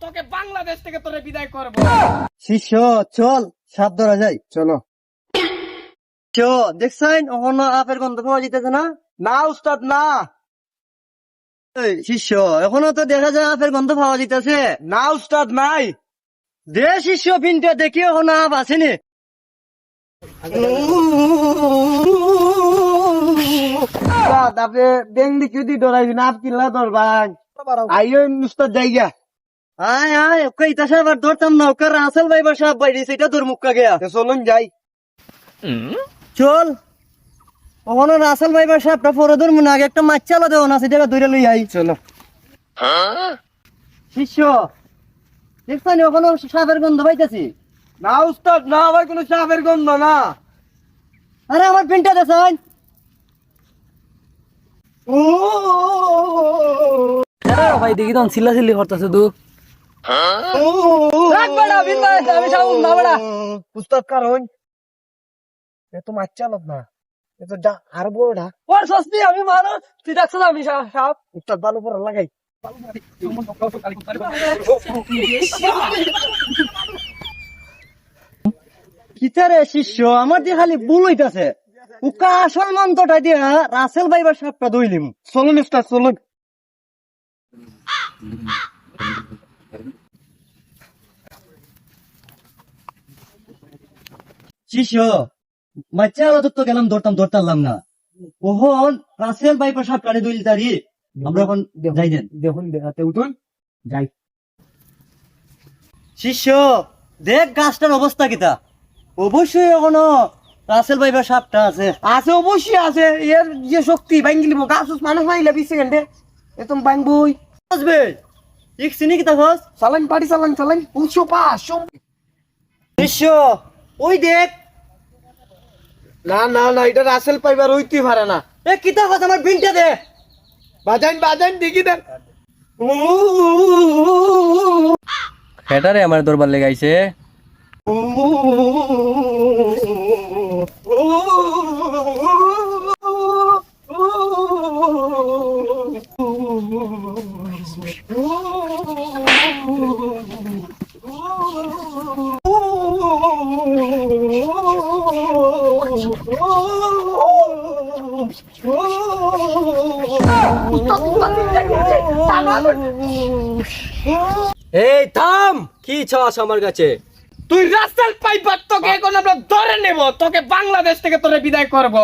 তোকে বাংলাদেশ থেকে তোরে বিদায় করব। শিষ্য চল সাপ ধরা যাই। চলো। শিষ্য দেখছেন ওখানে আপের গন্ধ পাওয়া যেতেছে না? না উস্তাদ না। এই শিষ্য এখনো তো দেখা যায় আপের গন্ধ পাওয়া যেতেছে। না উস্তাদ নাই। দে শিষ্য পিনটা দেখি ওখানে আপ আসেনি। উস্তাদ আপনি বেঙ্গলি যদি ডরাইছেন আপ কিল্লা ধরবান। আইও উস্তাদ জায়গা। আয় আয় ওকে ইতা সাহেব আর ধরতাম না, ওকে রাসেল ভাইবার সাহেব বাইরে সেটা তোর মুখা গিয়া। চলুন যাই। চল ওখানে রাসেল ভাইবার সাহেবটা পরে ধর মনে আগে একটা মাছ চালা দেও না, সেটা ধরে লই আই। চলো। শিষ্য দেখছেন ওখানে সাপের গন্ধ পাইতেছি। না উস্তাদ না, ভাই কোনো সাপের গন্ধ না। আরে আমার পিনটা দেখছেন? ভাই দেখি তখন চিল্লাচিল্লি করতেছে তু উস্তাদ কারণ এ তো মাছ চালত না, এ তো আর বড় ওর সস্তি আমি মানো তুই ডাকছ না আমি সাপ উস্তাদ ভালো করে লাগাই। কিতারে শিষ্য আমার দিয়ে খালি ভুল হইতাছে। উকা আসল মন্ত্রটা দিয়া রাসেল ভাইবার সাপটা দইলিম। চলুন উস্তাদ চলুন। শিষ্য মাছ আলো তো গেলাম ধরতাম না। ওহন রাসেল ভাইবার সাপটা দইল তারি আমরা এখন যাই দেন। দেখুন দেখাতে উঠুন যাই। শিষ্য দেখ গাছটার অবস্থা কিতা, অবশ্যই এখনো রাসেল ভাইবার সাপটা আছে। আছে অবশ্যই আছে, এর যে শক্তি ভাঙ্গি লিব গাছ মানুষ মাইলে 20 সেকেন্ডে এতম ভাঙবই। আসবে ঠিক চিনি কিতা খোঁজ। চালান পাড়ি চালান 500 শিষ্য ওই দেখ। না না না, এটা রাসেল পাইবার হইতে পারে না। এ কিতা খোঁজ আমার বিনটা দে। বাজান দেখি দেন। হেটারে আমার দরবার লেগাইছে এই থাম, কি চাস আমার কাছে? তুই রাসেল পাইবার, তোকে এখন আমরা ধরে নেব, তোকে বাংলাদেশ থেকে তোরে বিদায় করব।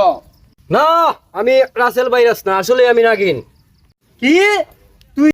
না আমি রাসেল ভাইরাস না, আসলে আমি নাগিন। কি